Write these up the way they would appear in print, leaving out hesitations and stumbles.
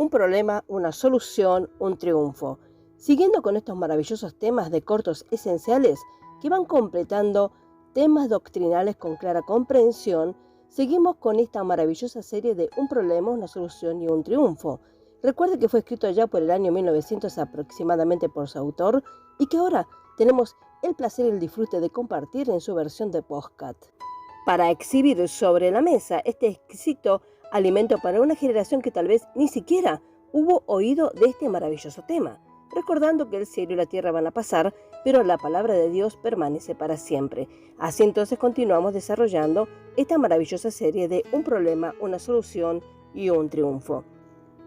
un problema, una solución, un triunfo. Siguiendo con estos maravillosos temas de cortos esenciales que van completando temas doctrinales con clara comprensión, seguimos con esta maravillosa serie de un problema, una solución y un triunfo. Recuerde que fue escrito ya por el año 1900 aproximadamente por su autor y que ahora tenemos el placer y el disfrute de compartir en su versión de podcast, para exhibir sobre la mesa este exquisito alimento para una generación que tal vez ni siquiera hubo oído de este maravilloso tema, recordando que el cielo y la tierra van a pasar, pero la palabra de Dios permanece para siempre. Así entonces continuamos desarrollando esta maravillosa serie de un problema, una solución y un triunfo.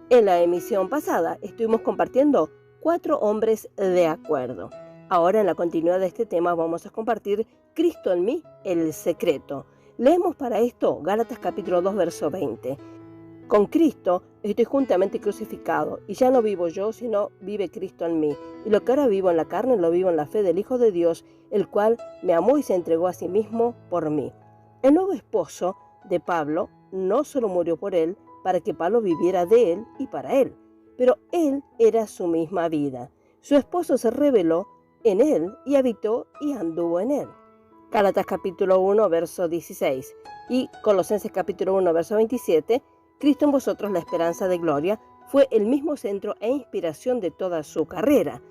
En la emisión pasada estuvimos compartiendo 4 hombres de acuerdo. Ahora, en la continuidad de este tema, vamos a compartir Cristo en mí, el secreto. Leemos para esto Gálatas capítulo 2, verso 20. Con Cristo estoy juntamente crucificado, y ya no vivo yo, sino vive Cristo en mí. Y lo que ahora vivo en la carne, lo vivo en la fe del Hijo de Dios, el cual me amó y se entregó a sí mismo por mí. El nuevo esposo de Pablo no solo murió por él, para que Pablo viviera de él y para él, pero él era su misma vida. Su esposo se reveló en él y habitó y anduvo en él. Gálatas capítulo 1, verso 16 y Colosenses capítulo 1, verso 27, Cristo en vosotros, la esperanza de gloria, fue el mismo centro e inspiración de toda su carrera.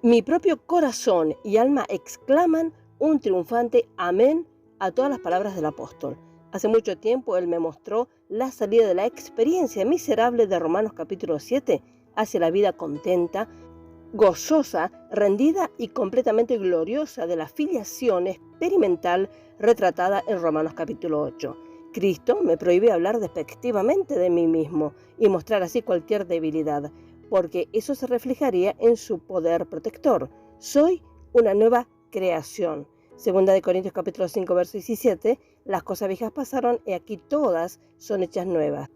Mi propio corazón y alma exclaman un triunfante amén a todas las palabras del apóstol. Hace mucho tiempo él me mostró la salida de la experiencia miserable de Romanos capítulo 7 hacia la vida contenta, gozosa, rendida y completamente gloriosa de la filiación experimental retratada en Romanos capítulo 8. Cristo me prohíbe hablar despectivamente de mí mismo y mostrar así cualquier debilidad, porque eso se reflejaría en su poder protector. Soy una nueva creación. Segunda de Corintios capítulo 5, verso 17, las cosas viejas pasaron y aquí todas son hechas nuevas.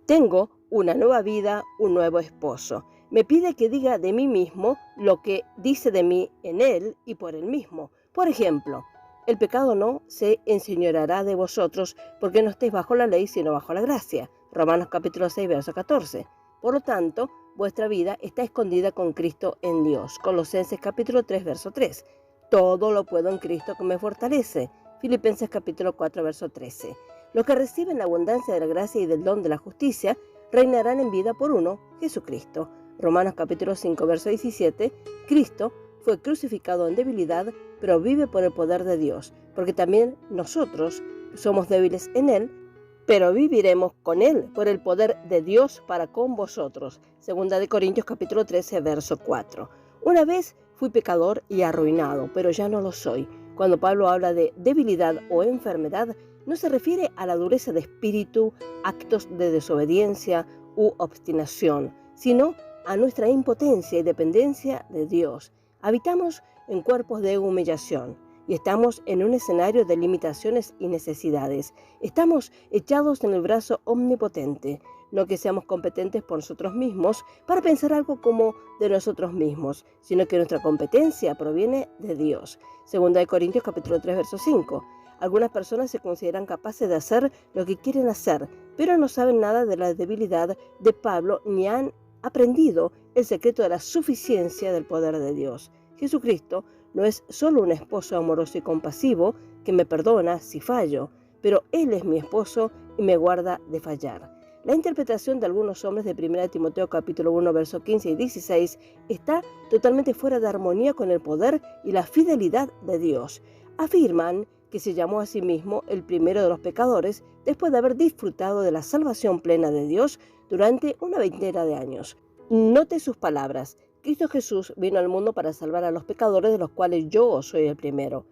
Tengo una nueva vida, un nuevo esposo. Me pide que diga de mí mismo lo que dice de mí en él y por él mismo. Por ejemplo, el pecado no se enseñoreará de vosotros porque no estéis bajo la ley sino bajo la gracia. Romanos capítulo 6, verso 14. Por lo tanto, vuestra vida está escondida con Cristo en Dios. Colosenses capítulo 3, verso 3. Todo lo puedo en Cristo que me fortalece. Filipenses capítulo 4, verso 13. Los que reciben la abundancia de la gracia y del don de la justicia reinarán en vida por uno, Jesucristo. Romanos capítulo 5, verso 17. Cristo fue crucificado en debilidad, pero vive por el poder de Dios, porque también nosotros somos débiles en Él, pero viviremos con Él por el poder de Dios para con vosotros. Segunda de Corintios capítulo 13, verso 4. Una vez fui pecador y arruinado, pero ya no lo soy. Cuando Pablo habla de debilidad o enfermedad, no se refiere a la dureza de espíritu, actos de desobediencia u obstinación, sino a nuestra impotencia y dependencia de Dios. Habitamos en cuerpos de humillación y estamos en un escenario de limitaciones y necesidades. Estamos echados en el brazo omnipotente. No que seamos competentes por nosotros mismos para pensar algo como de nosotros mismos, sino que nuestra competencia proviene de Dios. Segunda de Corintios capítulo 3, verso 5. Algunas personas se consideran capaces de hacer lo que quieren hacer, pero no saben nada de la debilidad de Pablo ni han aprendido el secreto de la suficiencia del poder de Dios. Jesucristo no es solo un esposo amoroso y compasivo que me perdona si fallo, pero Él es mi esposo y me guarda de fallar. La interpretación de algunos hombres de 1 Timoteo capítulo 1, versos 15 y 16 está totalmente fuera de armonía con el poder y la fidelidad de Dios. Afirman que se llamó a sí mismo el primero de los pecadores después de haber disfrutado de la salvación plena de Dios durante una veintena de años. Note sus palabras. Cristo Jesús vino al mundo para salvar a los pecadores, de los cuales yo soy el primero.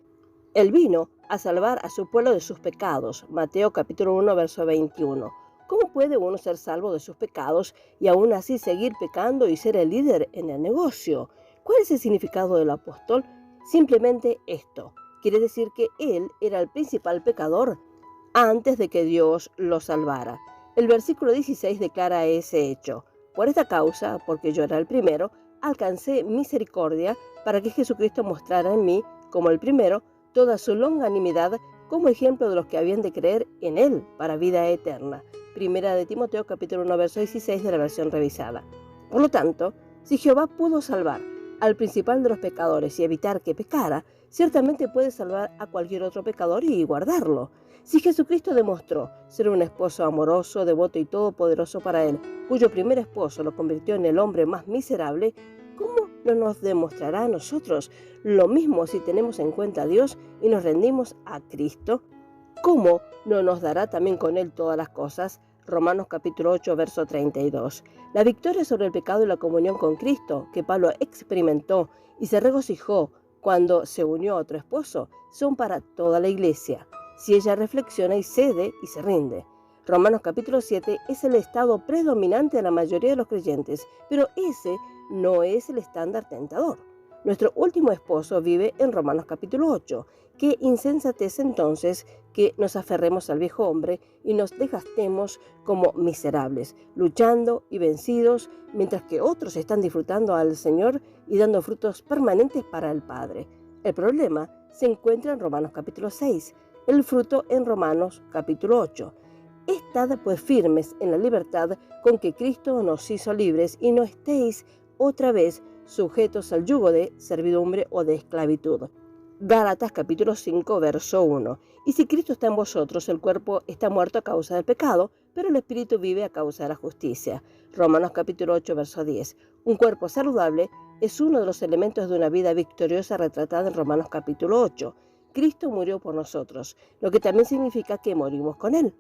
Él vino a salvar a su pueblo de sus pecados. Mateo capítulo 1, verso 21. ¿Cómo puede uno ser salvo de sus pecados y aún así seguir pecando y ser el líder en el negocio? ¿Cuál es el significado del apóstol? Simplemente esto. Quiere decir que él era el principal pecador antes de que Dios lo salvara. El versículo 16 declara ese hecho. Por esta causa, porque yo era el primero, alcancé misericordia para que Jesucristo mostrara en mí, como el primero, toda su longanimidad como ejemplo de los que habían de creer en Él para vida eterna. Primera de Timoteo capítulo 1 verso 16 de la versión revisada. Por lo tanto, si Jehová pudo salvar al principal de los pecadores y evitar que pecara, ciertamente puede salvar a cualquier otro pecador y guardarlo. Si Jesucristo demostró ser un esposo amoroso, devoto y todopoderoso para él, cuyo primer esposo lo convirtió en el hombre más miserable, ¿cómo no nos demostrará a nosotros lo mismo si tenemos en cuenta a Dios y nos rendimos a Cristo? ¿Cómo no nos dará también con él todas las cosas? Romanos capítulo 8, verso 32. La victoria sobre el pecado y la comunión con Cristo que Pablo experimentó y se regocijó cuando se unió a otro esposo son para toda la iglesia, si ella reflexiona y cede y se rinde. Romanos capítulo 7 es el estado predominante de la mayoría de los creyentes, pero ese no es el estándar tentador. Nuestro último esposo vive en Romanos capítulo 8. Qué insensatez entonces que nos aferremos al viejo hombre y nos desgastemos como miserables, luchando y vencidos, mientras que otros están disfrutando al Señor y dando frutos permanentes para el Padre. El problema se encuentra en Romanos capítulo 6, el fruto en Romanos capítulo 8. Estad pues firmes en la libertad con que Cristo nos hizo libres y no estéis otra vez sujetos al yugo de servidumbre o de esclavitud. Gálatas capítulo 5 verso 1. Y si Cristo está en vosotros, el cuerpo está muerto a causa del pecado, pero el espíritu vive a causa de la justicia. Romanos capítulo 8 verso 10. Un cuerpo saludable es uno de los elementos de una vida victoriosa retratada en Romanos capítulo 8. Cristo murió por nosotros, lo que también significa que morimos con Él.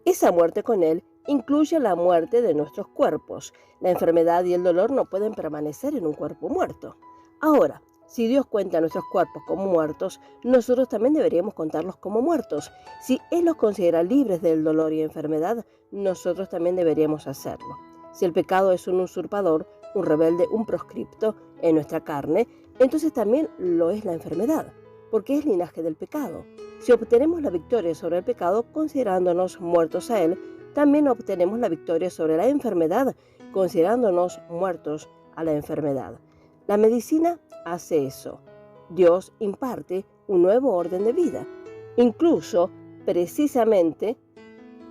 Esa muerte con Él incluye la muerte de nuestros cuerpos. La enfermedad y el dolor no pueden permanecer en un cuerpo muerto. Ahora, si Dios cuenta nuestros cuerpos como muertos, nosotros también deberíamos contarlos como muertos. Si Él los considera libres del dolor y enfermedad, nosotros también deberíamos hacerlo. Si el pecado es un usurpador, un rebelde, un proscripto en nuestra carne, entonces también lo es la enfermedad, porque es linaje del pecado. Si obtenemos la victoria sobre el pecado considerándonos muertos a él, también obtenemos la victoria sobre la enfermedad considerándonos muertos a la enfermedad. La medicina hace eso. Dios imparte un nuevo orden de vida, incluso precisamente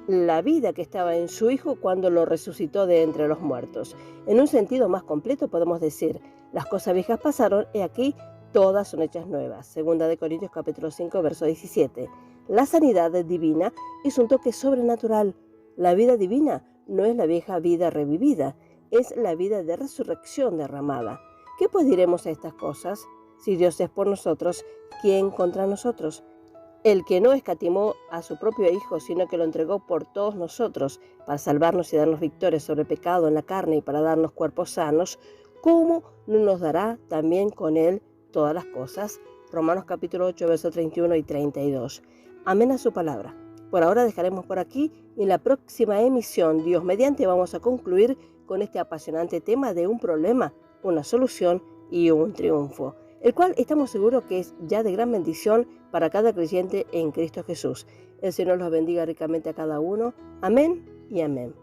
la vida que estaba en su Hijo cuando lo resucitó de entre los muertos. En un sentido más completo podemos decir, las cosas viejas pasaron y aquí todas son hechas nuevas. Segunda de Corintios capítulo 5 verso 17. La sanidad divina es un toque sobrenatural. La vida divina no es la vieja vida revivida, es la vida de resurrección derramada. ¿Qué pues diremos a estas cosas? Si Dios es por nosotros, ¿quién contra nosotros? El que no escatimó a su propio Hijo, sino que lo entregó por todos nosotros, para salvarnos y darnos victoria sobre el pecado en la carne y para darnos cuerpos sanos, ¿cómo no nos dará también con Él todas las cosas? Romanos capítulo 8, versos 31 y 32. Amén a su palabra. Por ahora dejaremos por aquí y en la próxima emisión, Dios mediante, vamos a concluir con este apasionante tema de un problema, una solución y un triunfo, el cual estamos seguros que es ya de gran bendición para cada creyente en Cristo Jesús. El Señor los bendiga ricamente a cada uno. Amén y amén.